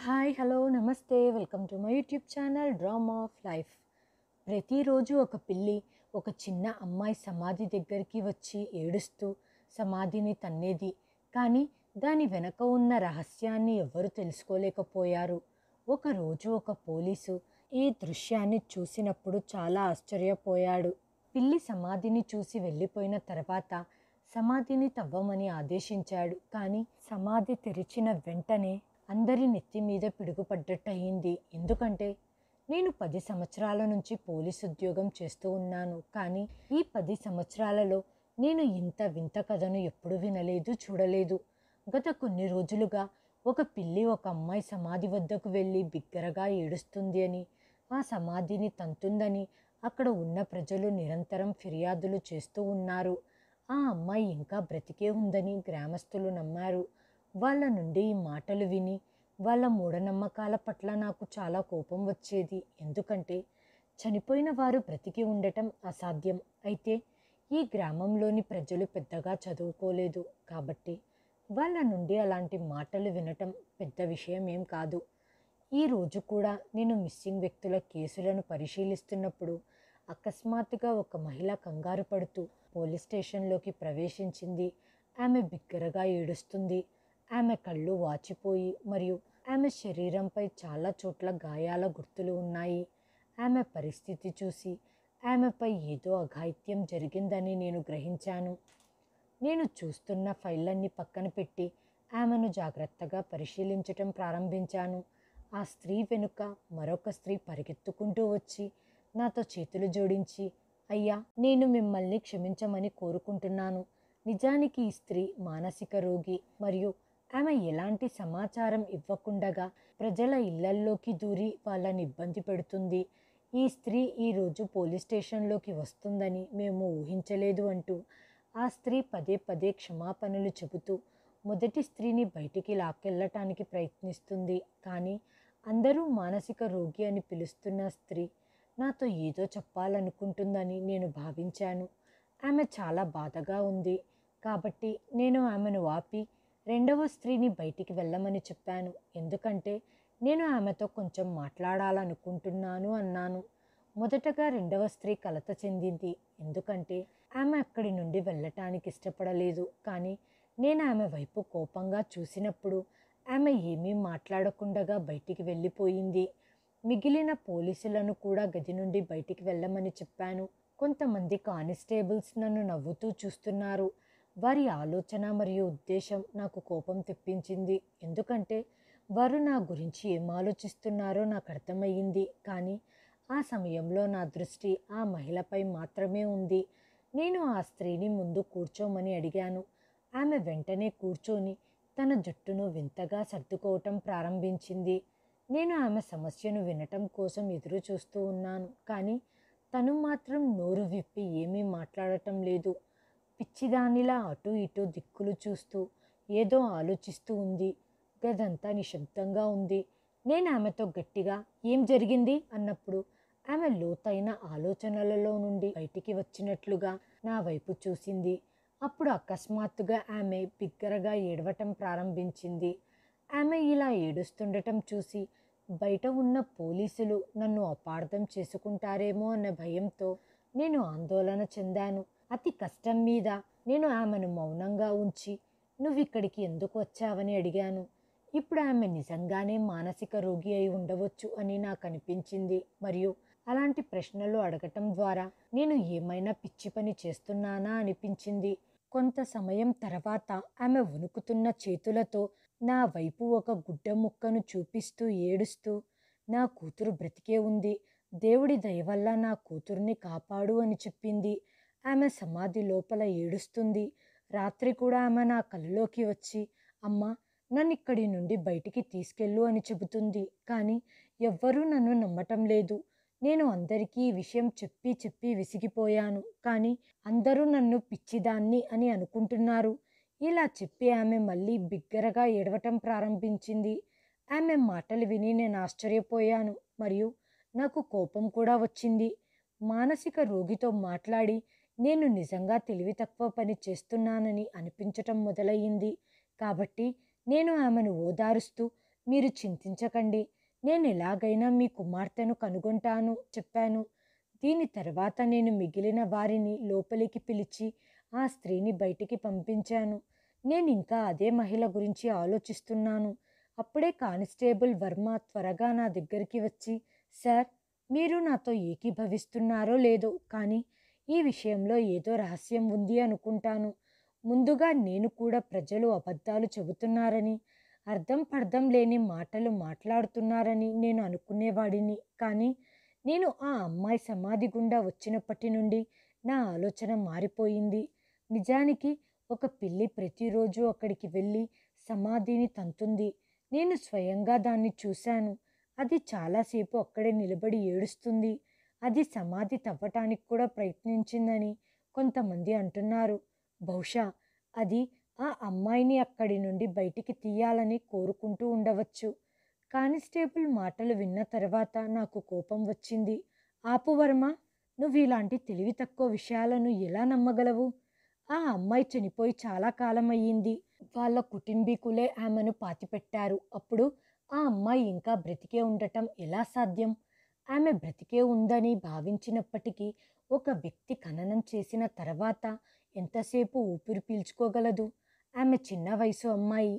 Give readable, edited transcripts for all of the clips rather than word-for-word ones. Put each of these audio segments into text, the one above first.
Hi hello నమస్తే welcome to my YouTube channel drama of life. ప్రతిరోజు ఒక పిల్లి ఒక చిన్న అమ్మాయి సమాధి దగ్గరికి వచ్చి ఏడుస్తూ సమాధిని తన్నేది. కానీ దాని వెనక ఉన్న రహస్యాన్ని ఎవ్వరూ తెలుసుకోలేకపోయారు. ఒకరోజు ఒక పోలీసు ఈ దృశ్యాన్ని చూసినప్పుడు చాలా ఆశ్చర్యపోయాడు. పిల్లి సమాధిని చూసి వెళ్ళిపోయిన తర్వాత సమాధిని తవ్వమని ఆదేశించాడు. కానీ సమాధి తెరిచిన వెంటనే అందరి నెత్తి మీద పిడుగుపడ్డట్టయింది. ఎందుకంటే నేను 10 సంవత్సరాల నుంచి పోలీసు ఉద్యోగం చేస్తూ ఉన్నాను. కానీ ఈ 10 సంవత్సరాలలో నేను ఇంత వింత కథను ఎప్పుడు వినలేదు, చూడలేదు. గత కొన్ని రోజులుగా ఒక పిల్లి ఒక అమ్మాయి సమాధి వద్దకు వెళ్ళి బిగ్గరగా ఏడుస్తుంది అని, ఆ సమాధిని తంతుందని అక్కడ ఉన్న ప్రజలు నిరంతరం ఫిర్యాదులు చేస్తూ ఉన్నారు. ఆ అమ్మాయి ఇంకా బ్రతికే ఉందని గ్రామస్తులు నమ్మారు. వాళ్ళ నుండి ఈ మాటలు విని వాళ్ళ మూఢనమ్మకాల పట్ల నాకు చాలా కోపం వచ్చేది. ఎందుకంటే చనిపోయిన వారు బ్రతికి ఉండటం అసాధ్యం. అయితే ఈ గ్రామంలోని ప్రజలు పెద్దగా చదువుకోలేదు కాబట్టి వాళ్ళ నుండి అలాంటి మాటలు వినటం పెద్ద విషయం ఏం కాదు. ఈరోజు కూడా నేను మిస్సింగ్ వ్యక్తుల కేసులను పరిశీలిస్తున్నప్పుడు అకస్మాత్తుగా ఒక మహిళ కంగారు పడుతూ పోలీస్ స్టేషన్లోకి ప్రవేశించింది. ఆమె బిగ్గరగా ఏడుస్తుంది. ఆమె కళ్ళు వాచిపోయి మరియు ఆమె శరీరంపై చాలా చోట్ల గాయాల గుర్తులు ఉన్నాయి. ఆమె పరిస్థితి చూసి ఆమెపై ఏదో అఘాయిత్యం జరిగిందని నేను గ్రహించాను. నేను చూస్తున్న ఫైళ్ళన్నీ పక్కన పెట్టి ఆమెను జాగ్రత్తగా పరిశీలించటం ప్రారంభించాను. ఆ స్త్రీ వెనుక మరొక స్త్రీ పరిగెత్తుకుంటూ వచ్చి నాతో చేతులు జోడించి, అయ్యా, నేను మిమ్మల్ని క్షమించమని కోరుకుంటున్నాను. నిజానికి ఈ స్త్రీ మానసిక రోగి మరియు ఆమె ఎలాంటి సమాచారం ఇవ్వకుండగా ప్రజల ఇళ్లల్లోకి దూరి వాళ్ళని ఇబ్బంది పెడుతుంది. ఈ స్త్రీ ఈరోజు పోలీస్ స్టేషన్లోకి వస్తుందని మేము ఊహించలేదు అంటూ ఆ స్త్రీ పదే పదే క్షమాపణలు చెబుతూ మొదటి స్త్రీని బయటికి లాక్కెళ్ళటానికి ప్రయత్నిస్తుంది. కానీ అందరూ మానసిక రోగి అని పిలుస్తున్న స్త్రీ నాతో ఏదో చెప్పాలనుకుంటుందని నేను భావించాను. ఆమె చాలా బాధగా ఉంది కాబట్టి నేను ఆమెను ఆపి రెండవ స్త్రీని బయటికి వెళ్ళమని చెప్పాను. ఎందుకంటే నేను ఆమెతో కొంచెం మాట్లాడాలనుకుంటున్నాను అన్నాను. మొదటగా రెండవ స్త్రీ కలత చెందింది. ఎందుకంటే ఆమె అక్కడి నుండి వెళ్ళటానికి ఇష్టపడలేదు. కానీ నేను ఆమె వైపు కోపంగా చూసినప్పుడు ఆమె ఏమీ మాట్లాడకుండా బయటికి వెళ్ళిపోయింది. మిగిలిన పోలీసులను కూడా గది నుండి బయటికి వెళ్ళమని చెప్పాను. కొంతమంది కానిస్టేబుల్స్ నన్ను నవ్వుతూ చూస్తున్నారు. వారి ఆలోచన మరియు ఉద్దేశం నాకు కోపం తెప్పించింది. ఎందుకంటే వారు నా గురించి ఏం ఆలోచిస్తున్నారో నాకు అర్థమయ్యింది. కానీ ఆ సమయంలో నా దృష్టి ఆ మహిళపై మాత్రమే ఉంది. నేను ఆ స్త్రీని ముందు కూర్చోమని అడిగాను. ఆమె వెంటనే కూర్చొని తన జుట్టును వింతగా సర్దుకోవటం ప్రారంభించింది. నేను ఆమె సమస్యను వినటం కోసం ఎదురు చూస్తూ ఉన్నాను. కానీ తను మాత్రం నోరు విప్పి ఏమీ మాట్లాడటం లేదు. పిచ్చిదానిలా అటు ఇటు దిక్కులు చూస్తూ ఏదో ఆలోచిస్తూ ఉంది. గదంతా నిశ్శబ్దంగా ఉంది. నేను ఆమెతో గట్టిగా ఏం జరిగింది అన్నప్పుడు ఆమె లోతైన ఆలోచనలలో నుండి బయటికి వచ్చినట్లుగా నా వైపు చూసింది. అప్పుడు అకస్మాత్తుగా ఆమె బిగ్గరగా ఏడవటం ప్రారంభించింది. ఆమె ఇలా ఏడుస్తుండటం చూసి బయట ఉన్న పోలీసులు నన్ను అపార్థం చేసుకుంటారేమో అన్న భయంతో నేను ఆందోళన చెందాను. అతి కష్టం మీద నేను ఆమెను మౌనంగా ఉంచి నువ్విక్కడికి ఎందుకు వచ్చావని అడిగాను. ఇప్పుడు ఆమె నిజంగానే మానసిక రోగి అయి ఉండవచ్చు అని నాకు అనిపించింది. మరియు అలాంటి ప్రశ్నలు అడగటం ద్వారా నేను ఏమైనా పిచ్చి పని చేస్తున్నానా అనిపించింది. కొంత సమయం తర్వాత ఆమె వణుకుతున్న చేతులతో నా వైపు ఒక గుడ్డ ముక్కను చూపిస్తూ ఏడుస్తూ, నా కూతురు బ్రతికే ఉంది, దేవుడి దయవల్ల నా కూతుర్ని కాపాడు అని చెప్పింది. ఆమె సమాధి లోపల ఏడుస్తుంది. రాత్రి కూడా ఆమె నా కళ్ళలోకి వచ్చి, అమ్మా, నన్ను ఇక్కడి నుండి బయటికి తీసుకెళ్ళు అని చెబుతుంది. కానీ ఎవ్వరూ నన్ను నమ్మటం లేదు. నేను అందరికీ ఈ విషయం చెప్పి చెప్పి విసిగిపోయాను. కానీ అందరూ నన్ను పిచ్చిదాన్ని అని అనుకుంటున్నారు. ఇలా చెప్పి ఆమె మళ్ళీ బిగ్గరగా ఏడవటం ప్రారంభించింది. ఆమె మాటలు విని నేను ఆశ్చర్యపోయాను మరియు నాకు కోపం కూడా వచ్చింది. మానసిక రోగితో మాట్లాడి నేను నిజంగా తెలివి తక్కువ పని చేస్తున్నానని అనిపించటం మొదలయ్యింది. కాబట్టి నేను ఆమెను ఓదారుస్తూ, మీరు చింతించకండి, నేను ఎలాగైనా మీ కుమార్తెను కనుగొంటాను చెప్పాను. దీని తర్వాత నేను మిగిలిన వారిని లోపలికి పిలిచి ఆ స్త్రీని బయటికి పంపించాను. నేను ఇంకా అదే మహిళ గురించి ఆలోచిస్తున్నాను. అప్పుడే కానిస్టేబుల్ వర్మ త్వరగా నా దగ్గరికి వచ్చి, సార్, మీరు నాతో ఏకీభవిస్తున్నారో లేదో కానీ ఈ విషయంలో ఏదో రహస్యం ఉంది అనుకుంటాను. ముందుగా నేను కూడా ప్రజలు అబద్ధాలు చెబుతున్నారని, అర్థం పర్థం లేని మాటలు మాట్లాడుతున్నారని నేను అనుకునేవాడిని. కానీ నేను ఆ అమ్మాయి సమాధి గుండా వచ్చినప్పటి నుండి నా ఆలోచన మారిపోయింది. నిజానికి ఒక పిల్లి ప్రతిరోజు అక్కడికి వెళ్ళి సమాధిని తంతుంది. నేను స్వయంగా దాన్ని చూశాను. అది చాలాసేపు అక్కడే నిలబడి ఏడుస్తుంది. అది సమాధి తవ్వటానికి కూడా ప్రయత్నించిందని కొంతమంది అంటున్నారు. బహుశా అది ఆ అమ్మాయిని అక్కడి నుండి బయటికి తీయాలని కోరుకుంటూ ఉండవచ్చు. కానిస్టేబుల్ మాటలు విన్న తర్వాత నాకు కోపం వచ్చింది. ఆపు వర్మ, నువ్వు ఇలాంటి తెలివి తక్కువ విషయాలను ఎలా నమ్మగలవు? ఆ అమ్మాయి చనిపోయి చాలా కాలం అయ్యింది. వాళ్ళ కుటుంబీకులే ఆమెను పాతిపెట్టారు. అప్పుడు ఆ అమ్మాయి ఇంకా బ్రతికే ఉండటం ఎలా సాధ్యం? ఆమె బ్రతికే ఉందని భావించినప్పటికీ ఒక వ్యక్తి ఖననం చేసిన తర్వాత ఎంతసేపు ఊపిరి పీల్చుకోగలదు? ఆమె చిన్న వయసు అమ్మాయి.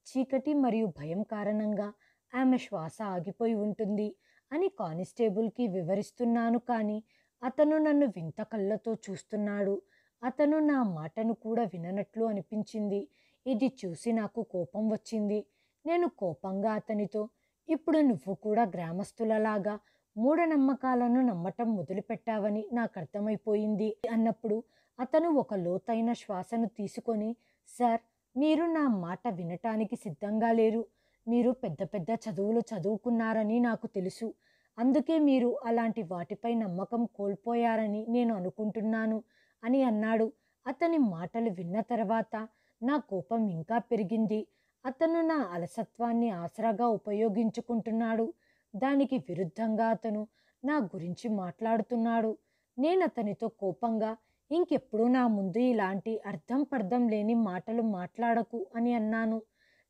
చీకటి మరియు భయం కారణంగా ఆమె శ్వాస ఆగిపోయి ఉంటుంది అని కానిస్టేబుల్కి వివరిస్తున్నాను. కానీ అతను నన్ను వింత కళ్ళతో చూస్తున్నాడు. అతను నా మాటను కూడా విననట్లు అనిపించింది. ఇది చూసి నాకు కోపం వచ్చింది. నేను కోపంగా అతనితో, ఇప్పుడు నువ్వు కూడా గ్రామస్తులలాగా మూఢనమ్మకాలను నమ్మటం మొదలుపెట్టావని నాకు అర్థమైపోయింది అన్నప్పుడు అతను ఒక లోతైన శ్వాసను తీసుకొని, సార్, మీరు నా మాట వినటానికి సిద్ధంగా లేరు. మీరు పెద్ద పెద్ద చదువులు చదువుకున్నారని నాకు తెలుసు. అందుకే మీరు అలాంటి వాటిపై నమ్మకం కోల్పోయారని నేను అనుకుంటున్నాను అని అన్నాడు. అతని మాటలు విన్న తర్వాత నా కోపం ఇంకా పెరిగింది. అతను నా అలసత్వాన్ని ఆసరాగా ఉపయోగించుకుంటున్నాడు. దానికి విరుద్ధంగా అతను నా గురించి మాట్లాడుతున్నాడు. నేను అతనితో కోపంగా, ఇంకెప్పుడు నా ముందు ఇలాంటి అర్థం పర్థం లేని మాటలు మాట్లాడకు అని అన్నాను.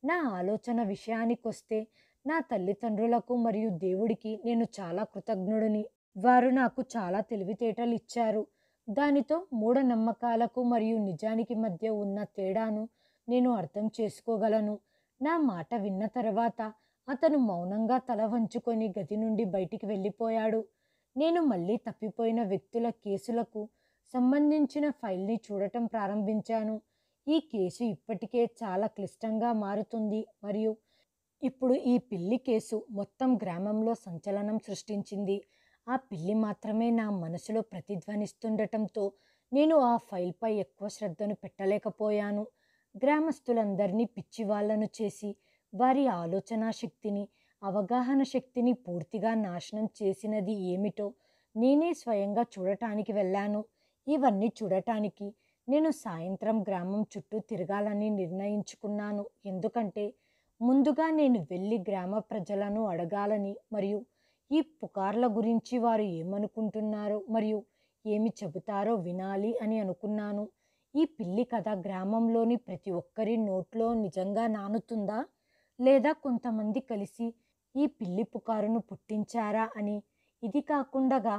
నా ఆలోచన విషయానికొస్తే నా తల్లిదండ్రులకు మరియు దేవుడికి నేను చాలా కృతజ్ఞుడిని. వారు నాకు చాలా తెలివితేటలు ఇచ్చారు. దానితో మూఢనమ్మకాలకు మరియు నిజానికి మధ్య ఉన్న తేడాను నేను అర్థం చేసుకోగలను. నా మాట విన్న తర్వాత అతను మౌనంగా తల వంచుకొని గది నుండి బయటికి వెళ్ళిపోయాడు. నేను మళ్ళీ తప్పిపోయిన వ్యక్తుల కేసులకు సంబంధించిన ఫైల్ని చూడటం ప్రారంభించాను. ఈ కేసు ఇప్పటికే చాలా క్లిష్టంగా మారుతుంది మరియు ఇప్పుడు ఈ పిల్లి కేసు మొత్తం గ్రామంలో సంచలనం సృష్టించింది. ఆ పిల్లి మాత్రమే నా మనసులో ప్రతిధ్వనిస్తుండటంతో నేను ఆ ఫైల్పై ఎక్కువ శ్రద్ధను పెట్టలేకపోయాను. గ్రామస్తులందరినీ పిచ్చివాళ్లను చేసి వారి ఆలోచనా శక్తిని, అవగాహన శక్తిని పూర్తిగా నాశనం చేసినది ఏమిటో నేనే స్వయంగా చూడటానికి వెళ్ళాను. ఇవన్నీ చూడటానికి నేను సాయంత్రం గ్రామం చుట్టూ తిరగాలని నిర్ణయించుకున్నాను. ఎందుకంటే ముందుగా నేను వెళ్ళి గ్రామ ప్రజలను అడగాలని మరియు ఈ పుకార్ల గురించి వారు ఏమనుకుంటున్నారో మరియు ఏమి చెబుతారో వినాలి అని అనుకున్నాను. ఈ పిల్లి కథ గ్రామంలోని ప్రతి ఒక్కరి నోట్లో నిజంగా నానుతుందా, లేదా కొంతమంది కలిసి ఈ పిల్లి పుకారును పుట్టించారా అని. ఇది కాకుండా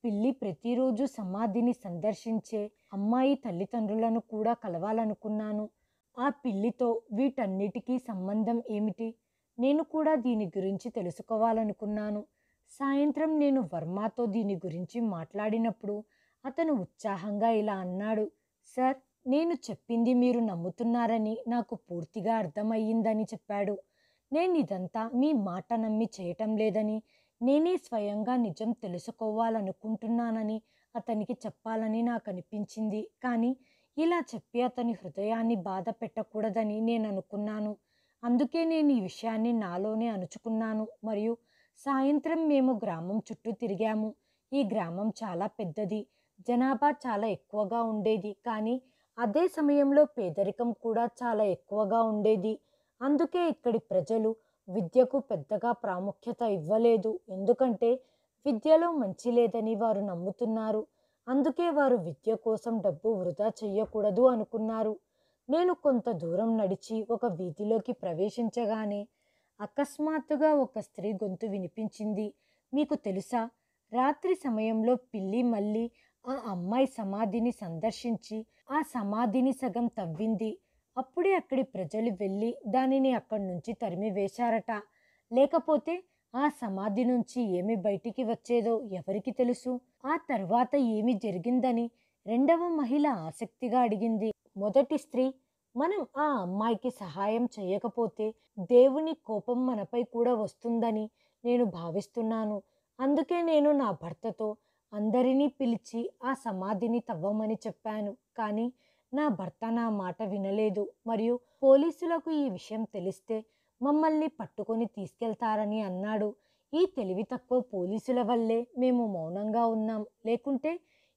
పిల్లి ప్రతిరోజు సమాధిని సందర్శించే అమ్మాయి తల్లిదండ్రులను కూడా కలవాలనుకున్నాను. ఆ పిల్లితో వీటన్నిటికీ సంబంధం ఏమిటి? నేను కూడా దీని గురించి తెలుసుకోవాలనుకున్నాను. సాయంత్రం నేను వర్మతో దీని గురించి మాట్లాడినప్పుడు అతను ఉత్సాహంగా ఇలా అన్నాడు, సార్, నేను చెప్పింది మీరు నమ్ముతున్నారని నాకు పూర్తిగా అర్థమయ్యిందని చెప్పాడు. నేను ఇదంతా మీ మాట నమ్మి చేయటం లేదని, నేనే స్వయంగా నిజం తెలుసుకోవాలనుకుంటున్నానని అతనికి చెప్పాలని నాకు అనిపించింది. కానీ ఇలా చెప్పి అతని హృదయాన్ని బాధ పెట్టకూడదని నేను అనుకున్నాను. అందుకే నేను ఈ విషయాన్ని నాలోనే అణుచుకున్నాను మరియు సాయంత్రం మేము గ్రామం చుట్టూ తిరిగాము. ఈ గ్రామం చాలా పెద్దది, జనాభా చాలా ఎక్కువగా ఉండేది. కానీ అదే సమయంలో పేదరికం కూడా చాలా ఎక్కువగా ఉండేది. అందుకే ఇక్కడి ప్రజలు విద్యకు పెద్దగా ప్రాముఖ్యత ఇవ్వలేదు. ఎందుకంటే విద్యలో మంచి లేదని వారు నమ్ముతున్నారు. అందుకే వారు విద్య కోసం డబ్బు వృధా చెయ్యకూడదు అనుకున్నారు. నేను కొంత దూరం నడిచి ఒక వీధిలోకి ప్రవేశించగానే అకస్మాత్తుగా ఒక స్త్రీ గొంతు వినిపించింది. మీకు తెలుసా, రాత్రి సమయంలో పిల్లి మళ్ళీ ఆ అమ్మాయి సమాధిని సందర్శించి ఆ సమాధిని సగం తవ్వింది. అప్పుడే అక్కడి ప్రజలు వెళ్ళి దానిని అక్కడి నుంచి తరిమి వేశారట. లేకపోతే ఆ సమాధి నుంచి ఏమి బయటికి వచ్చేదో ఎవరికి తెలుసు? ఆ తర్వాత ఏమి జరిగిందని రెండవ మహిళ ఆసక్తిగా అడిగింది. మొదటి స్త్రీ, మనం ఆ అమ్మాయికి సహాయం చేయకపోతే దేవుని కోపం మనపై కూడా వస్తుందని నేను భావిస్తున్నాను. అందుకే నేను నా భర్తతో అందరినీ పిలిచి ఆ సమాధిని తవ్వమని చెప్పాను. కానీ నా భర్త నా మాట వినలేదు. మరియు పోలీసులకు ఈ విషయం తెలిస్తే మమ్మల్ని పట్టుకొని తీసుకెళ్తారని అన్నాడు. ఈ తెలివి తక్కువ పోలీసుల వల్లే మేము మౌనంగా ఉన్నాం. లేకుంటే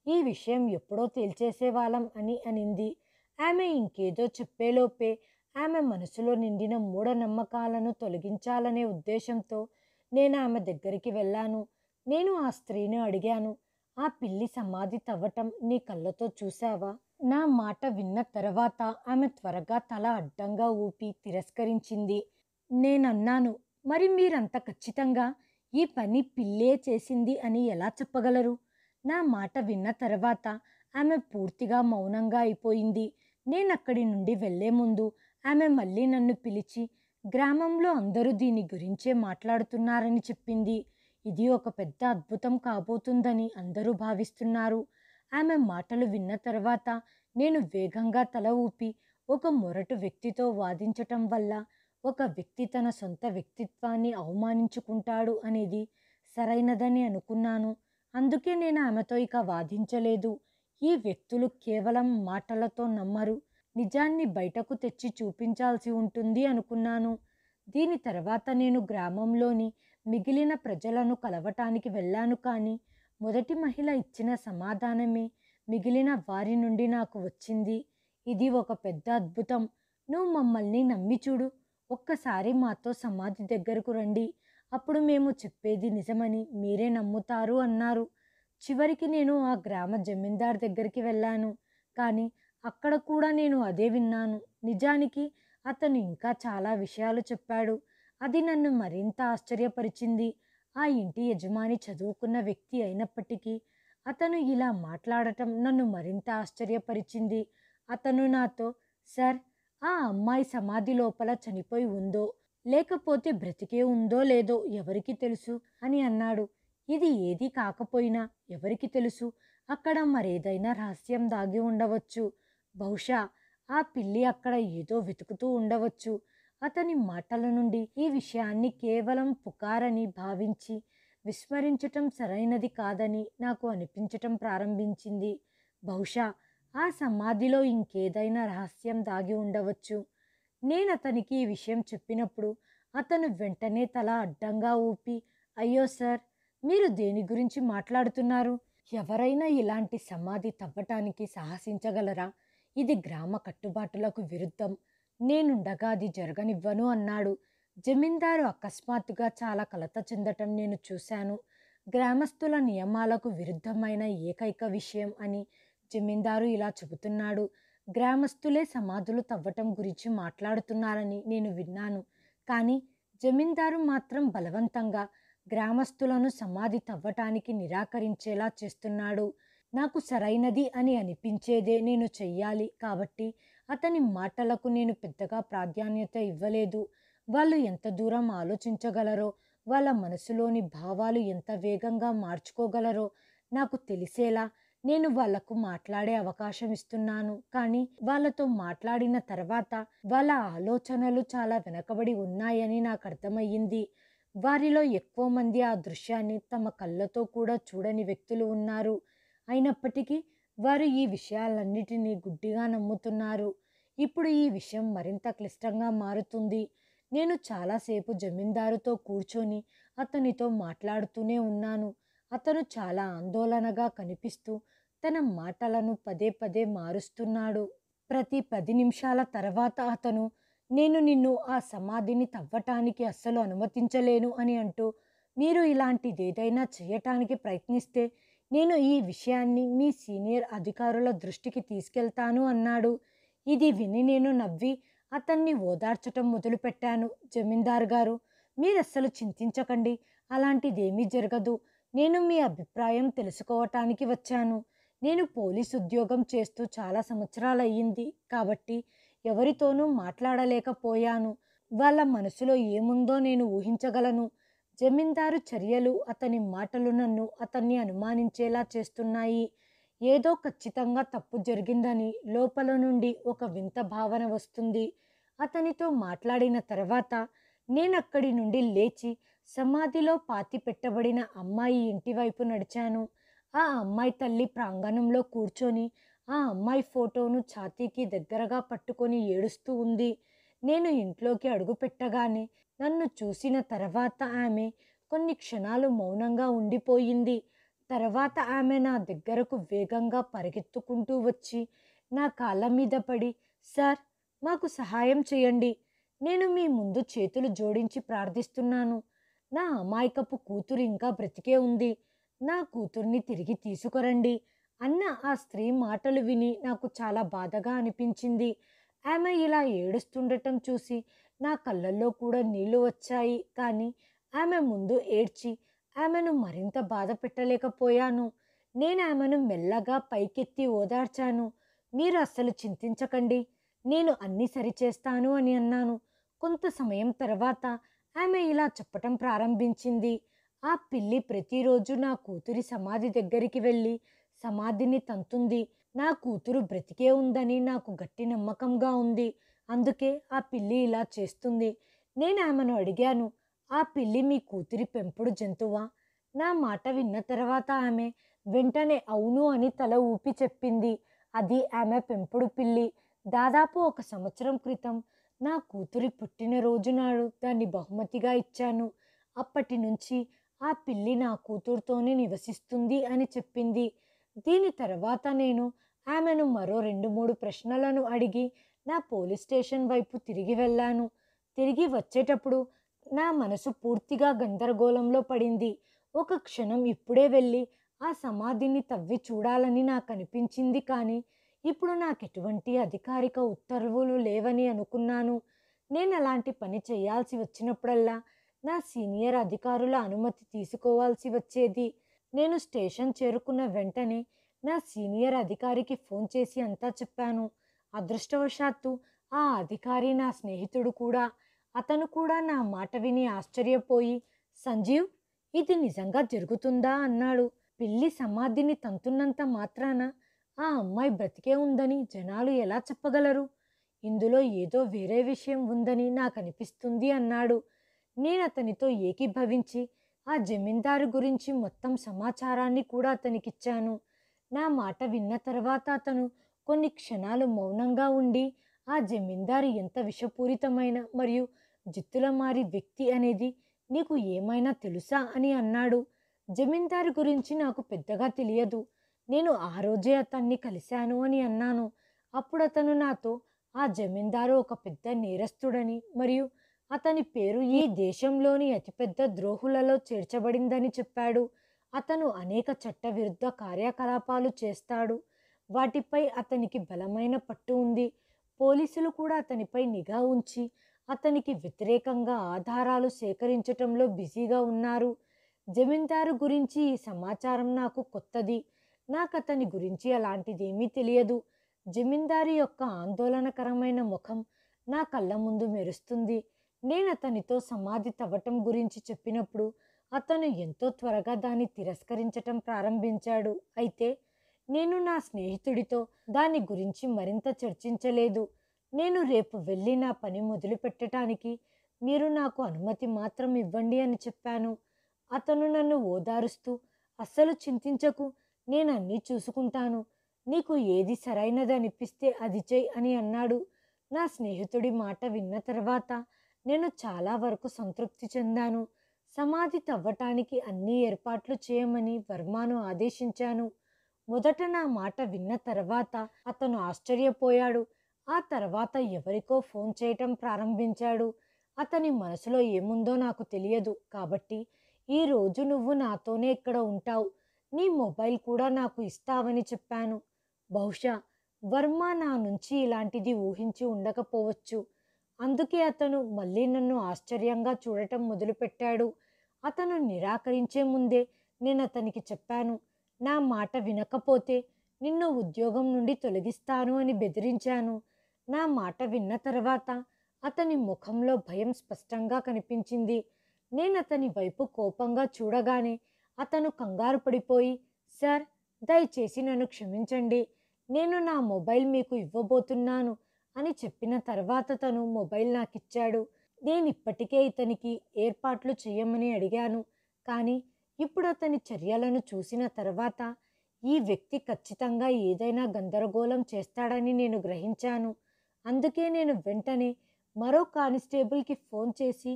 ఈ విషయం ఎప్పుడో తేల్చేసేవాళ్ళం అని అనింది. ఆమె ఇంకేదో చెప్పేలోపే ఆమె మనసులో నిండిన మూఢనమ్మకాలను తొలగించాలనే ఉద్దేశంతో నేను ఆమె దగ్గరికి వెళ్ళాను. నేను ఆ స్త్రీని అడిగాను, ఆ పిల్లి సమాధి తవ్వటం నీ కళ్ళతో చూశావా? నా మాట విన్న తర్వాత ఆమె త్వరగా తల అడ్డంగా ఊపి తిరస్కరించింది. నేనన్నాను, మరి మీరంత ఖచ్చితంగా ఈ పని పిల్లే చేసింది అని ఎలా చెప్పగలరు? నా మాట విన్న తర్వాత ఆమె పూర్తిగా మౌనంగా అయిపోయింది. నేనక్కడి నుండి వెళ్లే ముందు ఆమె మళ్ళీ నన్ను పిలిచి, గ్రామంలో అందరూ దీని గురించే మాట్లాడుతున్నారని చెప్పింది. ఇది ఒక పెద్ద అద్భుతం కాబోతుందని అందరూ భావిస్తున్నారు. ఆమె మాటలు విన్న తర్వాత నేను వేగంగా తల ఊపి, ఒక మొరటు వ్యక్తితో వాదించటం వల్ల ఒక వ్యక్తి తన సొంత వ్యక్తిత్వాన్ని అవమానించుకుంటాడు అనేది సరైనదని అనుకున్నాను. అందుకే నేను ఆమెతో ఇక వాదించలేదు. ఈ వ్యక్తులు కేవలం మాటలతో నమ్మరు, నిజాన్ని బయటకు తెచ్చి చూపించాల్సి ఉంటుంది అనుకున్నాను. దీని తర్వాత నేను గ్రామంలోని మిగిలిన ప్రజలను కలవటానికి వెళ్ళాను. కానీ మొదటి మహిళ ఇచ్చిన సమాధానమే మిగిలిన వారి నుండి నాకు వచ్చింది. ఇది ఒక పెద్ద అద్భుతం. నువ్వు మమ్మల్ని నమ్మి చూడు. ఒక్కసారి మాతో సమాధి దగ్గరకు రండి. అప్పుడు మేము చెప్పేది నిజమని మీరే నమ్ముతారు అన్నారు. చివరికి నేను ఆ గ్రామ జమీందార్ దగ్గరికి వెళ్ళాను. కానీ అక్కడ కూడా నేను అదే విన్నాను. నిజానికి అతను ఇంకా చాలా విషయాలు చెప్పాడు. అది నన్ను మరింత ఆశ్చర్యపరిచింది. ఆ ఇంటి యజమాని చదువుకున్న వ్యక్తి అయినప్పటికీ అతను ఇలా మాట్లాడటం నన్ను మరింత ఆశ్చర్యపరిచింది. అతను నాతో, సార్, ఆ అమ్మాయి సమాధి లోపల చనిపోయి ఉందో లేకపోతే బ్రతికే ఉందో లేదో ఎవరికి తెలుసు అని అన్నాడు. ఇది ఏది కాకపోయినా ఎవరికి తెలుసు, అక్కడ మరేదైనా రహస్యం దాగి ఉండవచ్చు. బహుశా ఆ పిల్లి అక్కడ ఏదో వెతుకుతూ ఉండవచ్చు. అతని మాటల నుండి ఈ విషయాన్ని కేవలం పుకారని భావించి విస్మరించటం సరైనది కాదని నాకు అనిపించటం ప్రారంభించింది. బహుశా ఆ సమాధిలో ఇంకేదైనా రహస్యం దాగి ఉండవచ్చు. నేను అతనికి ఈ విషయం చెప్పినప్పుడు అతను వెంటనే తల అడ్డంగా ఊపి, అయ్యో సార్, మీరు దేని గురించి మాట్లాడుతున్నారు? ఎవరైనా ఇలాంటి సమాధి తవ్వటానికి సాహసించగలరా? ఇది గ్రామ కట్టుబాటులకు విరుద్ధం. నేనుండగా అది జరగనివ్వను అన్నాడు. జమీందారు అకస్మాత్తుగా చాలా కలత చెందటం నేను చూశాను. గ్రామస్తుల నియమాలకు విరుద్ధమైన ఏకైక విషయం అని జమీందారు ఇలా చెబుతున్నాడు. గ్రామస్తులే సమాధులు తవ్వటం గురించి మాట్లాడుతున్నారని నేను విన్నాను. కానీ జమీందారు మాత్రం బలవంతంగా గ్రామస్తులను సమాధి తవ్వటానికి నిరాకరించేలా చేస్తున్నాడు. నాకు సరైనది అని అనిపించేదే నేను చెయ్యాలి. కాబట్టి అతని మాటలకు నేను పెద్దగా ప్రాధాన్యత ఇవ్వలేదు. వాళ్ళు ఎంత దూరం ఆలోచించగలరో, వాళ్ళ మనసులోని భావాలు ఎంత వేగంగా మార్చుకోగలరో నాకు తెలిసేలా నేను వాళ్లకు మాట్లాడే అవకాశం ఇస్తున్నాను. కానీ వాళ్ళతో మాట్లాడిన తర్వాత వాళ్ళ ఆలోచనలు చాలా వెనకబడి ఉన్నాయని నాకు అర్థమయ్యింది. వారిలో ఎక్కువ మంది ఆ దృశ్యాన్ని తమ కళ్ళతో కూడా చూడని వ్యక్తులు ఉన్నారు. అయినప్పటికీ వారు ఈ విషయాలన్నిటినీ గుడ్డిగా నమ్ముతున్నారు. ఇప్పుడు ఈ విషయం మరింత క్లిష్టంగా మారుతుంది. నేను చాలాసేపు జమీందారుతో కూర్చొని అతనితో మాట్లాడుతూనే ఉన్నాను. అతను చాలా ఆందోళనగా కనిపిస్తూ తన మాటలను పదే పదే మారుస్తున్నాడు. ప్రతి 10 నిమిషాల తర్వాత అతను, నేను నిన్ను ఆ సమాధిని తవ్వటానికి అస్సలు అనుమతించలేను అని అంటూ, మీరు ఇలాంటిదేదైనా చేయటానికి ప్రయత్నిస్తే నేను ఈ విషయాన్ని మీ సీనియర్ అధికారుల దృష్టికి తీసుకెళ్తాను అన్నాడు. ఇది విని నేను నవ్వి అతన్ని ఓదార్చటం మొదలుపెట్టాను. జమీందార్ గారు, మీరస్సలు చింతించకండి, అలాంటిదేమీ జరగదు. నేను మీ అభిప్రాయం తెలుసుకోవటానికి వచ్చాను. నేను పోలీస్ ఉద్యోగం చేస్తూ చాలా సంవత్సరాలయ్యింది కాబట్టి ఎవరితోనూ మాట్లాడలేకపోయాను. వాళ్ళ మనసులో ఏముందో నేను ఊహించగలను. జమీందారు చర్యలు, అతని మాటలు అతన్ని అనుమానించేలా చేస్తున్నాయి. ఏదో ఖచ్చితంగా తప్పు జరిగిందని లోపల నుండి ఒక వింత భావన వస్తుంది. అతనితో మాట్లాడిన తర్వాత నేనక్కడి నుండి లేచి సమాధిలో పాతి పెట్టబడిన అమ్మాయి ఇంటి వైపు నడిచాను. ఆ అమ్మాయి తల్లి ప్రాంగణంలో కూర్చొని ఆ అమ్మాయి ఫోటోను ఛాతీకి దగ్గరగా పట్టుకొని ఏడుస్తూ ఉంది. నేను ఇంట్లోకి అడుగుపెట్టగానే నన్ను చూసిన తర్వాత ఆమె కొన్ని క్షణాలు మౌనంగా ఉండిపోయింది. తర్వాత ఆమె నా దగ్గరకు వేగంగా పరిగెత్తుకుంటూ వచ్చి నా కాళ్ళ మీద పడి, సార్, మాకు సహాయం చేయండి. నేను మీ ముందు చేతులు జోడించి ప్రార్థిస్తున్నాను. నా అమాయకపు కూతురు ఇంకా బ్రతికే ఉంది. నా కూతుర్ని తిరిగి తీసుకురండి అన్న ఆ స్త్రీ మాటలు విని నాకు చాలా బాధగా అనిపించింది. ఆమె ఇలా ఏడుస్తుండటం చూసి నా కళ్ళల్లో కూడా నీళ్లు వచ్చాయి. కానీ ఆమె ముందు ఏడ్చి ఆమెను మరింత బాధ పెట్టలేకపోయాను. నేను ఆమెను మెల్లగా పైకెత్తి ఓదార్చాను. మీరు అస్సలు చింతించకండి, నేను అన్నీ సరిచేస్తాను అని అన్నాను. కొంత సమయం తర్వాత ఆమె ఇలా చెప్పటం ప్రారంభించింది. ఆ పిల్లి ప్రతిరోజు నా కూతురి సమాధి దగ్గరికి వెళ్ళి సమాధిని తంతుంది. నా కూతురు బ్రతికే ఉందని నాకు గట్టి నమ్మకంగా ఉంది. అందుకే ఆ పిల్లి ఇలా చేస్తుంది. నేను ఆమెను అడిగాను, ఆ పిల్లి మీ కూతురి పెంపుడు జంతువా? నా మాట విన్న తర్వాత ఆమె వెంటనే అవును అని తల ఊపి చెప్పింది. అది ఆమె పెంపుడు పిల్లి. దాదాపు 1 సంవత్సరం క్రితం నా కూతురి పుట్టినరోజు నాడు దాన్ని బహుమతిగా ఇచ్చాను. అప్పటి నుంచి ఆ పిల్లి నా కూతురుతోనే నివసిస్తుంది అని చెప్పింది. దీని తర్వాత నేను ఆమెను మరో 2-3 ప్రశ్నలను అడిగి నా పోలీస్ స్టేషన్ వైపు తిరిగి వెళ్ళాను. తిరిగి వచ్చేటప్పుడు నా మనసు పూర్తిగా గందరగోళంలో పడింది. ఒక క్షణం ఇప్పుడే వెళ్ళి ఆ సమాధిని తవ్వి చూడాలని నాకు అనిపించింది. కానీ ఇప్పుడు నాకెటువంటి అధికారిక ఉత్తర్వులు లేవని అనుకున్నాను. నేను అలాంటి పని చేయాల్సి వచ్చినప్పుడల్లా నా సీనియర్ అధికారుల అనుమతి తీసుకోవాల్సి వచ్చేది. నేను స్టేషన్ చేరుకున్న వెంటనే నా సీనియర్ అధికారికి ఫోన్ చేసి అంతా చెప్పాను. అదృష్టవశాత్తు ఆ అధికారి నా స్నేహితుడు కూడా. అతను కూడా నా మాట విని ఆశ్చర్యపోయి, సంజీవ్, ఇది నిజంగా జరుగుతుందా అన్నాడు. పిల్లి సమాధిని తంతున్నంత మాత్రాన ఆ అమ్మాయి బ్రతికే ఉందని జనాలు ఎలా చెప్పగలరు? ఇందులో ఏదో వేరే విషయం ఉందని నాకు అనిపిస్తుంది అన్నాడు. నేను అతనితో ఏకీభవించి ఆ జమీందారు గురించి మొత్తం సమాచారాన్ని కూడా అతనికిచ్చాను. నా మాట విన్న తర్వాత అతను కొన్ని క్షణాలు మౌనంగా ఉండి ఆ జమీందారు ఎంత విషపూరితమైన మరియు జిత్తులమారి వ్యక్తి అనేది నీకు ఏమైనా తెలుసా అని అన్నాడు. జమీందారు గురించి నాకు పెద్దగా తెలియదు. నేను ఆ రోజే అతన్ని కలిశాను అని అన్నాను. అప్పుడు అతను నాతో ఆ జమీందారు ఒక పెద్ద నేరస్తుడని మరియు అతని పేరు ఈ దేశంలోని అతిపెద్ద ద్రోహులలో చేర్చబడిందని చెప్పాడు. అతను అనేక చట్టవిరుద్ధ కార్యకలాపాలు చేస్తాడు. వాటిపై అతనికి బలమైన పట్టు ఉంది. పోలీసులు కూడా అతనిపై నిఘా ఉంచి అతనికి వ్యతిరేకంగా ఆధారాలు సేకరించటంలో బిజీగా ఉన్నారు. జమీందారు గురించి ఈ సమాచారం నాకు కొత్తది. నాకు అతని గురించి అలాంటిదేమీ తెలియదు. జమీందారు యొక్క ఆందోళనకరమైన ముఖం నా కళ్ళ ముందు మెరుస్తుంది. నేను అతనితో సమాధి తవ్వటం గురించి చెప్పినప్పుడు అతను ఎంతో త్వరగా దాన్ని తిరస్కరించటం ప్రారంభించాడు. అయితే నేను నా స్నేహితుడితో దాని గురించి మరింత చర్చించలేదు. నేను రేపు వెళ్ళి నా పని మొదలు పెట్టడానికి మీరు నాకు అనుమతి మాత్రం ఇవ్వండి అని చెప్పాను. అతను నన్ను ఓదారుస్తూ, అస్సలు చింతించకు, నేను అన్నీ చూసుకుంటాను. నీకు ఏది సరైనది అనిపిస్తే అది చెయ్యి అని అన్నాడు. నా స్నేహితుడి మాట విన్న తర్వాత నేను చాలా వరకు సంతృప్తి చెందాను. సమాధి తవ్వటానికి అన్ని ఏర్పాట్లు చేయమని వర్మను ఆదేశించాను. మొదట నా మాట విన్న తర్వాత అతను ఆశ్చర్యపోయాడు. ఆ తర్వాత ఎవరికో ఫోన్ చేయటం ప్రారంభించాడు. అతని మనసులో ఏముందో నాకు తెలియదు. కాబట్టి ఈరోజు నువ్వు నాతోనే ఇక్కడ ఉంటావు. నీ మొబైల్ కూడా నాకు ఇస్తావని చెప్పాను. బహుశా వర్మ నా నుంచి ఇలాంటిది ఊహించి ఉండకపోవచ్చు. అందుకే అతను మళ్ళీ నన్ను ఆశ్చర్యంగా చూడటం మొదలుపెట్టాడు. అతను నిరాకరించే ముందే నేను అతనికి చెప్పాను, నా మాట వినకపోతే నిన్ను ఉద్యోగం నుండి తొలగిస్తాను అని బెదిరించాను. నా మాట విన్న తర్వాత అతని ముఖంలో భయం స్పష్టంగా కనిపించింది. నేను అతని వైపు కోపంగా చూడగానే అతను కంగారు పడిపోయి, సార్, దయచేసి నన్ను క్షమించండి, నేను నా మొబైల్ మీకు ఇవ్వబోతున్నాను అని చెప్పిన తర్వాత తను మొబైల్ నాకిచ్చాడు. నేను ఇప్పటికే ఇతనికి ఏర్పాట్లు చేయమని అడిగాను. కానీ ఇప్పుడు అతని చర్యలను చూసిన తర్వాత ఈ వ్యక్తి ఖచ్చితంగా ఏదైనా గందరగోళం చేస్తాడని నేను గ్రహించాను. అందుకే నేను వెంటనే మరో కానిస్టేబుల్కి ఫోన్ చేసి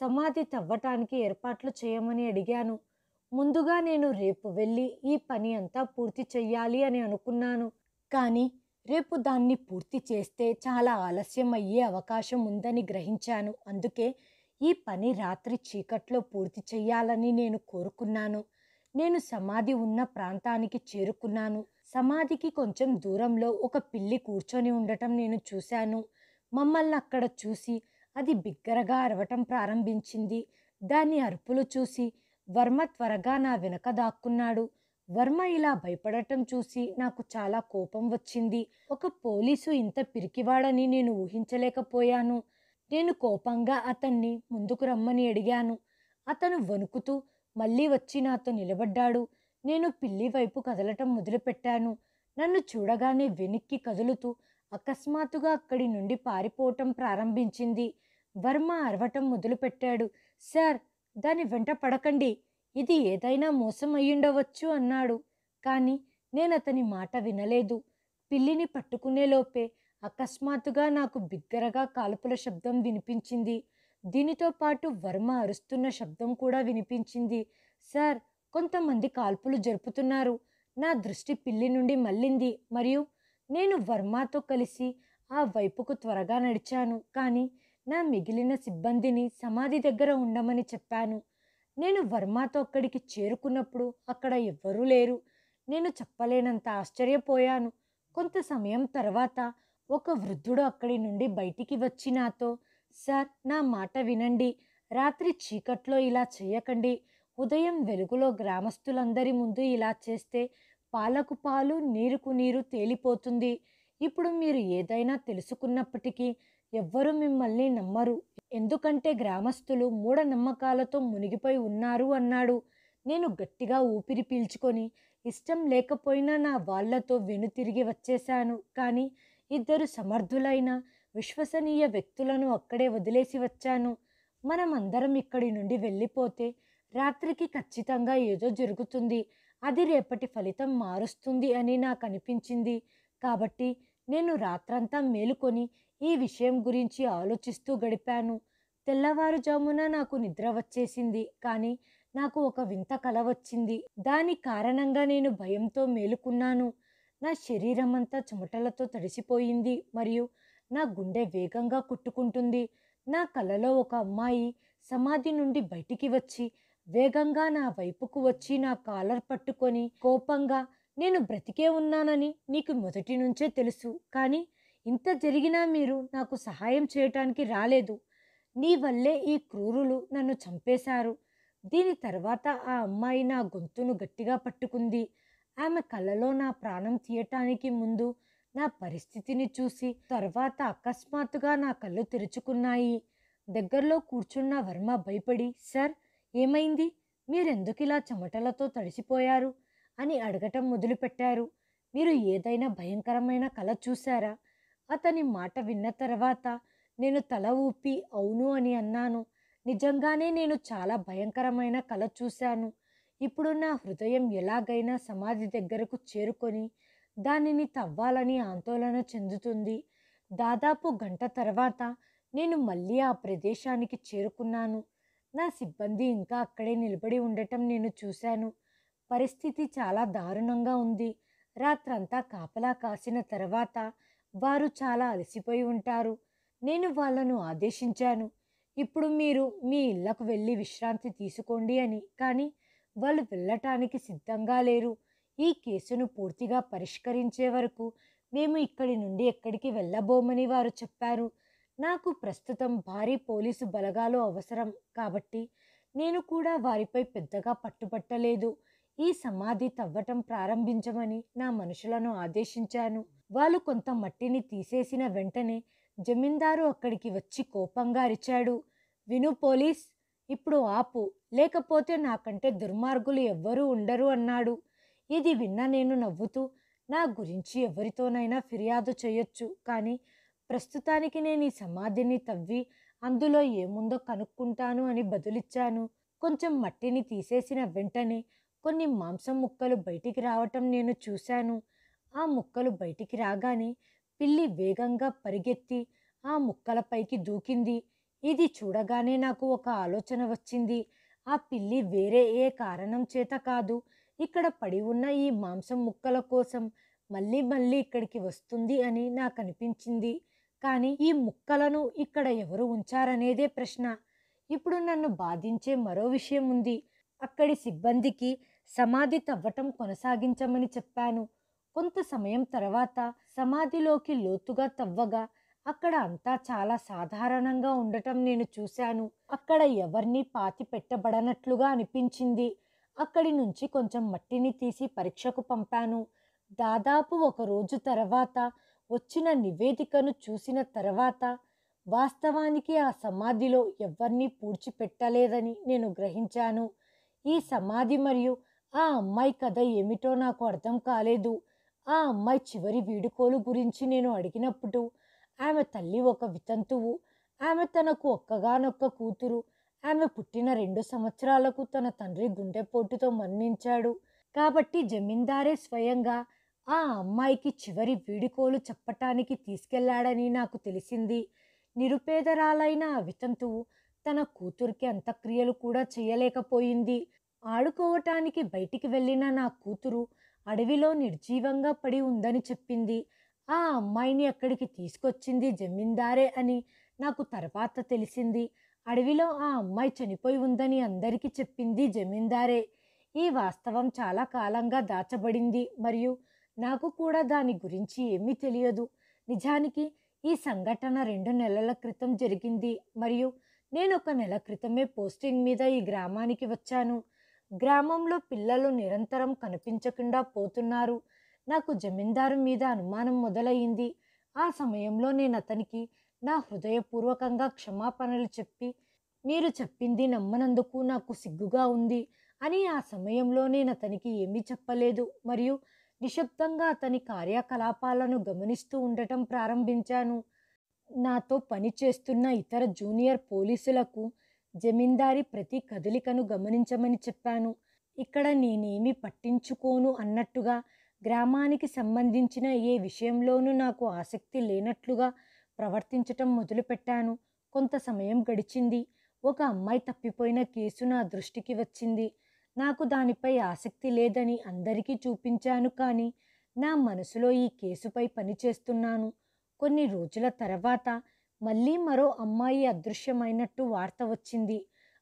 సమాధి తవ్వటానికి ఏర్పాట్లు చేయమని అడిగాను. ముందుగా నేను రేపు వెళ్ళి ఈ పని అంతా పూర్తి చెయ్యాలి అని అనుకున్నాను. కానీ రేపు దాన్ని పూర్తి చేస్తే చాలా ఆలస్యం అయ్యే అవకాశం ఉందని గ్రహించాను. అందుకే ఈ పని రాత్రి చీకట్లో పూర్తి చెయ్యాలని నేను కోరుకున్నాను. నేను సమాధి ఉన్న ప్రాంతానికి చేరుకున్నాను. సమాధికి కొంచెం దూరంలో ఒక పిల్లి కూర్చొని ఉండటం నేను చూశాను. మమ్మల్ని అక్కడ చూసి అది బిగ్గరగా అరవటం ప్రారంభించింది. దాని అరుపులు చూసి వర్మ త్వరగా నా వెనక దాక్కున్నాడు. వర్మ ఇలా భయపడటం చూసి నాకు చాలా కోపం వచ్చింది. ఒక పోలీసు ఇంత పిరికివాడని నేను ఊహించలేకపోయాను. నేను కోపంగా అతన్ని ముందుకు రమ్మని అడిగాను. అతను వణుకుతూ మళ్ళీ వచ్చి నాతో నిలబడ్డాడు. నేను పిల్లి వైపు కదలటం మొదలుపెట్టాను. నన్ను చూడగానే వెనక్కి కదులుతూ అకస్మాత్తుగా అక్కడి నుండి పారిపోవటం ప్రారంభించింది. వర్మ అరవటం మొదలుపెట్టాడు. సార్, దాని వెంట పడకండి, ఇది ఏదైనా మోసం అయ్యుండవచ్చు అన్నాడు. కానీ నేను అతని మాట వినలేదు. పిల్లిని పట్టుకునే లోపే అకస్మాత్తుగా నాకు బిగ్గరగా కాల్పుల శబ్దం వినిపించింది. దీనితో పాటు వర్మ అరుస్తున్న శబ్దం కూడా వినిపించింది. సార్, కొంతమంది కాల్పులు జరుపుతున్నారు. నా దృష్టి పిల్లి నుండి మళ్ళింది మరియు నేను వర్మతో కలిసి ఆ వైపుకు త్వరగా నడిచాను. కానీ నా మిగిలిన సిబ్బందిని సమాధి దగ్గర ఉండమని చెప్పాను. నేను వర్మతో అక్కడికి చేరుకున్నప్పుడు అక్కడ ఎవ్వరూ లేరు. నేను చెప్పలేనంత ఆశ్చర్యపోయాను. కొంత సమయం తర్వాత ఒక వృద్ధుడు అక్కడి నుండి బయటికి వచ్చి నాతో, సార్, నా మాట వినండి, రాత్రి చీకట్లో ఇలా చేయకండి. ఉదయం వెలుగులో గ్రామస్తులందరి ముందు ఇలా చేస్తే పాలకు పాలు నీరుకు నీరు తేలిపోతుంది. ఇప్పుడు మీరు ఏదైనా తెలుసుకున్నప్పటికీ ఎవ్వరూ మిమ్మల్ని నమ్మరు. ఎందుకంటే గ్రామస్తులు మూఢనమ్మకాలతో మునిగిపోయి ఉన్నారు అన్నాడు. నేను గట్టిగా ఊపిరి పీల్చుకొని ఇష్టం లేకపోయినా నా వాళ్లతో వెనుతిరిగి వచ్చేశాను. కానీ ఇద్దరు సమర్థులైన విశ్వసనీయ వ్యక్తులను అక్కడే వదిలేసి వచ్చాను. మనం అందరం ఇక్కడి నుండి వెళ్ళిపోతే రాత్రికి ఖచ్చితంగా ఏదో జరుగుతుంది. అది రేపటి ఫలితం మారుస్తుంది అని నాకు అనిపించింది. కాబట్టి నేను రాత్రంతా మేలుకొని ఈ విషయం గురించి ఆలోచిస్తూ గడిపాను. తెల్లవారుజామున నాకు నిద్ర వచ్చేసింది. కానీ నాకు ఒక వింత కల వచ్చింది. దాని కారణంగా నేను భయంతో మేలుకున్నాను. నా శరీరం అంతా చెమటలతో తడిసిపోయింది మరియు నా గుండె వేగంగా కొట్టుకుంటుంది. నా కలలో ఒక అమ్మాయి సమాధి నుండి బయటికి వచ్చి వేగంగా నా వైపుకు వచ్చి నా కాలర్ పట్టుకొని కోపంగా, నేను బ్రతికే ఉన్నానని నీకు మొదటి నుంచే తెలుసు, కానీ ఇంత జరిగినా మీరు నాకు సహాయం చేయటానికి రాలేదు. నీ వల్లే ఈ క్రూరులు నన్ను చంపేశారు. దీని తర్వాత ఆ అమ్మాయి నా గొంతును గట్టిగా పట్టుకుంది. ఆమె కళ్ళలో నా ప్రాణం తీయటానికి ముందు నా పరిస్థితిని చూసి తర్వాత అకస్మాత్తుగా నా కళ్ళు తెరుచుకున్నాయి. దగ్గరలో కూర్చున్న వర్మ భయపడి, సార్, ఏమైంది, మీరెందుకు ఇలా చెమటలతో తడిసిపోయారు అని అడగటం మొదలుపెట్టారు. మీరు ఏదైనా భయంకరమైన కల చూశారా? అతని మాట విన్న తర్వాత నేను తల ఊపి అవును అని అన్నాను. నిజంగానే నేను చాలా భయంకరమైన కల చూశాను. ఇప్పుడు నా హృదయం ఎలాగైనా సమాధి దగ్గరకు చేరుకొని దానిని తవ్వాలని ఆందోళన చెందుతుంది. దాదాపు గంట తర్వాత నేను మళ్ళీ ఆ ప్రదేశానికి చేరుకున్నాను. నా సిబ్బంది ఇంకా అక్కడే నిలబడి ఉండటం నేను చూశాను. పరిస్థితి చాలా దారుణంగా ఉంది. రాత్రంతా కాపలా కాసిన తర్వాత వారు చాలా అలసిపోయి ఉంటారు. నేను వాళ్ళను ఆదేశించాను, ఇప్పుడు మీరు మీ ఇళ్లకు వెళ్ళి విశ్రాంతి తీసుకోండి అని. కానీ వాళ్ళు వెళ్ళటానికి సిద్ధంగా లేరు. ఈ కేసును పూర్తిగా పరిష్కరించే వరకు మేము ఇక్కడి నుండి ఎక్కడికి వెళ్ళబోమని వారు చెప్పారు. నాకు ప్రస్తుతం భారీ పోలీసు బలగాలు అవసరం కాబట్టి నేను కూడా వారిపై పెద్దగా పట్టుబట్టలేదు. ఈ సమాధి తవ్వటం ప్రారంభించమని నా మనుషులను ఆదేశించాను. వాళ్ళు కొంత మట్టిని తీసేసిన వెంటనే జమీందారు అక్కడికి వచ్చి కోపంగా అరిచాడు. విను పోలీస్, ఇప్పుడు ఆపు, లేకపోతే నాకంటే దుర్మార్గులు ఎవ్వరూ ఉండరు అన్నాడు. ఇది విన్న నేను నవ్వుతూ, నా గురించి ఎవరితోనైనా ఫిర్యాదు చేయొచ్చు, కానీ ప్రస్తుతానికి నేను ఈ సమాధిని తవ్వి అందులో ఏముందో కనుక్కుంటాను అని బదులిచ్చాను. కొంచెం మట్టిని తీసేసిన వెంటనే కొన్ని మాంసం ముక్కలు బయటికి రావటం నేను చూశాను. ఆ ముక్కలు బయటికి రాగానే పిల్లి వేగంగా పరిగెత్తి ఆ ముక్కలపైకి దూకింది. ఇది చూడగానే నాకు ఒక ఆలోచన వచ్చింది. ఆ పిల్లి వేరే ఏ కారణం చేత కాదు, ఇక్కడ పడి ఉన్న ఈ మాంసం ముక్కల కోసం మళ్ళీ మళ్ళీ ఇక్కడికి వస్తుంది అని నాకు అనిపించింది. కానీ ఈ ముక్కలను ఇక్కడ ఎవరు ఉంచారనేదే ప్రశ్న. ఇప్పుడు నన్ను బాధించే మరో విషయం ఉంది. అక్కడి సిబ్బందికి సమాధి తవ్వటం కొనసాగించమని చెప్పాను. కొంత సమయం తర్వాత సమాధిలోకి లోతుగా తవ్వగా అక్కడ అంతా చాలా సాధారణంగా ఉండటం నేను చూశాను. అక్కడ ఎవరిని పాతి పెట్టబడనట్లుగా అనిపించింది. అక్కడి నుంచి కొంచెం మట్టిని తీసి పరీక్షకు పంపాను. దాదాపు ఒక రోజు తర్వాత వచ్చిన నివేదికను చూసిన తర్వాత వాస్తవానికి ఆ సమాధిలో ఎవరిని పూడ్చిపెట్టలేదని నేను గ్రహించాను. ఈ సమాధి మరియు ఆ అమ్మాయి కథ ఏమిటో నాకు అర్థం కాలేదు. ఆ అమ్మాయి చివరి వీడుకోలు గురించి నేను అడిగినప్పుడు ఆమె తల్లి ఒక వితంతువు. ఆమె తనకు ఒక్కగానొక్క కూతురు. ఆమె పుట్టిన 2 సంవత్సరాలకు తన తండ్రి గుండెపోటుతో మరణించాడు. కాబట్టి జమీందారే స్వయంగా ఆ అమ్మాయికి చివరి వీడుకోలు చెప్పటానికి తీసుకెళ్లాడని నాకు తెలిసింది. నిరుపేదరాలైన ఆ వితంతువు తన కూతురికి అంత్యక్రియలు కూడా చేయలేకపోయింది. ఆడుకోవటానికి బయటికి వెళ్ళిన నా కూతురు అడవిలో నిర్జీవంగా పడి ఉందని చెప్పింది. ఆ అమ్మాయిని అక్కడికి తీసుకొచ్చింది జమీందారే అని నాకు తర్వాత తెలిసింది. అడవిలో ఆ అమ్మాయి చనిపోయి ఉందని అందరికీ చెప్పింది జమీందారే. ఈ వాస్తవం చాలా కాలంగా దాచబడింది మరియు నాకు కూడా దాని గురించి ఏమీ తెలియదు. నిజానికి ఈ సంఘటన 2 నెలల క్రితం జరిగింది మరియు నేను 1 నెల క్రితమే పోస్టింగ్ మీద ఈ గ్రామానికి వచ్చాను. గ్రామంలో పిల్లలు నిరంతరం కనిపించకుండా పోతున్నారు. నాకు జమీందారు మీద అనుమానం మొదలయ్యింది. ఆ సమయంలో నేను అతనికి నా హృదయపూర్వకంగా క్షమాపణలు చెప్పి, మీరు చెప్పింది నమ్మనందుకు నాకు సిగ్గుగా ఉంది అని ఆ సమయంలో నేను అతనికి ఏమీ చెప్పలేదు మరియు నిశ్శబ్దంగా అతని కార్యకలాపాలను గమనిస్తూ ఉండటం ప్రారంభించాను. నాతో పనిచేస్తున్న ఇతర జూనియర్ పోలీసులకు జమీందారీ ప్రతి కదలికను గమనించమని చెప్పాను. ఇక్కడ నేనేమి పట్టించుకోను అన్నట్టుగా, గ్రామానికి సంబంధించిన ఏ విషయంలోనూ నాకు ఆసక్తి లేనట్లుగా ప్రవర్తించటం మొదలుపెట్టాను. కొంత సమయం గడిచింది. ఒక అమ్మాయి తప్పిపోయిన కేసు నా దృష్టికి వచ్చింది. నాకు దానిపై ఆసక్తి లేదని అందరికీ చూపించాను, కానీ నా మనసులో ఈ కేసుపై పనిచేస్తున్నాను. కొన్ని రోజుల తర్వాత మళ్ళీ మరో అమ్మాయి అదృశ్యమైనట్టు వార్త వచ్చింది.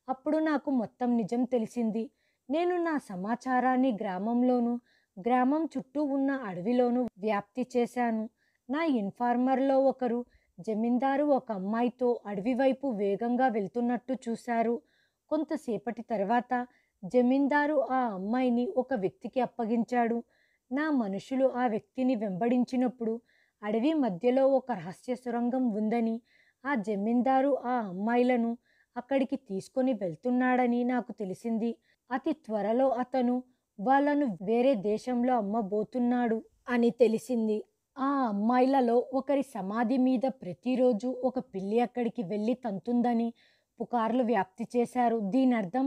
అప్పుడు నాకు మొత్తం నిజం తెలిసింది. నేను నా సమాచారాన్ని గ్రామంలోనూ గ్రామం చుట్టూ ఉన్న అడవిలోనూ వ్యాప్తి చేశాను. నా ఇన్ఫార్మర్లో ఒకరు జమీందారు ఒక అమ్మాయితో అడవి వైపు వేగంగా వెళ్తున్నట్టు చూశారు. కొంతసేపటి తర్వాత జమీందారు ఆ అమ్మాయిని ఒక వ్యక్తికి అప్పగించాడు. నా మనుషులు ఆ వ్యక్తిని వెంబడించినప్పుడు అడవి మధ్యలో ఒక రహస్య సొరంగం ఉందని, ఆ జమీందారు ఆ అమ్మాయిలను అక్కడికి తీసుకొని వెళ్తున్నాడని నాకు తెలిసింది. అతి త్వరలో అతను వాళ్ళను వేరే దేశంలో అమ్మబోతున్నాడు అని తెలిసింది. ఆ అమ్మాయిలలో ఒకరి సమాధి మీద ప్రతిరోజు ఒక పిల్లి అక్కడికి వెళ్ళి తంతుందని పుకార్లు వ్యాప్తి చేశారు. దీనర్థం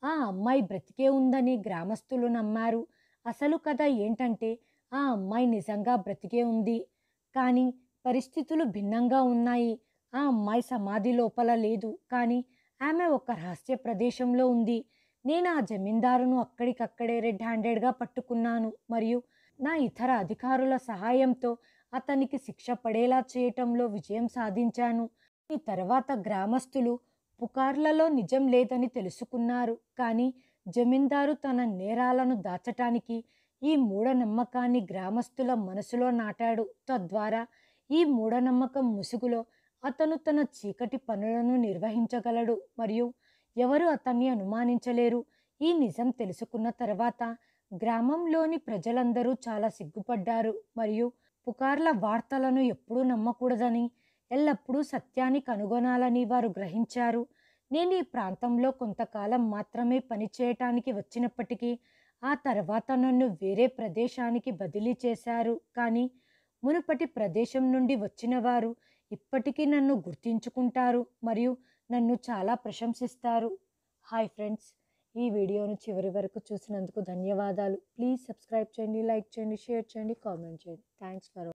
ఆ అమ్మాయి బ్రతికే ఉందని గ్రామస్తులు నమ్మారు. అసలు కథ ఏంటంటే, ఆ అమ్మాయి నిజంగా బ్రతికే ఉంది, కానీ పరిస్థితులు భిన్నంగా ఉన్నాయి. ఆ అమ్మాయి సమాధి లోపల లేదు, కానీ ఆమె ఒక రహస్య ప్రదేశంలో ఉంది. నేను ఆ జమీందారును అక్కడికక్కడే రెడ్ హ్యాండెడ్గా పట్టుకున్నాను మరియు నా ఇతర అధికారుల సహాయంతో అతనికి శిక్ష పడేలా చేయటంలో విజయం సాధించాను. ఈ తర్వాత గ్రామస్తులు పుకార్లలో నిజం లేదని తెలుసుకున్నారు, కానీ జమీందారు తన నేరాలను దాచటానికి ఈ మూఢనమ్మకాన్ని గ్రామస్తుల మనసులో నాటాడు. తద్వారా ఈ మూఢనమ్మకం ముసుగులో అతను తన చీకటి పనులను నిర్వహించగలడు మరియు ఎవరు అతన్ని అనుమానించలేరు. ఈ నిజం తెలుసుకున్న తర్వాత గ్రామంలోని ప్రజలందరూ చాలా సిగ్గుపడ్డారు మరియు పుకార్ల వార్తలను ఎప్పుడూ నమ్మకూడదని, ఎల్లప్పుడూ సత్యాన్ని కనుగొనాలని వారు గ్రహించారు. నేను ఈ ప్రాంతంలో కొంతకాలం మాత్రమే పనిచేయటానికి వచ్చినప్పటికీ ఆ తర్వాత నన్ను వేరే ప్రదేశానికి బదిలీ చేశారు. కానీ మునుపటి ప్రదేశం నుండి వచ్చిన వారు ఇప్పటికీ నన్ను గుర్తించుకుంటారు మరియు నన్ను చాలా ప్రశంసిస్తారు. హాయ్ ఫ్రెండ్స్, ఈ వీడియోను చివరి వరకు చూసినందుకు ధన్యవాదాలు. ప్లీజ్ సబ్స్క్రైబ్ చేయండి, లైక్ చేయండి, షేర్ చేయండి, కామెంట్ చేయండి. Thanks for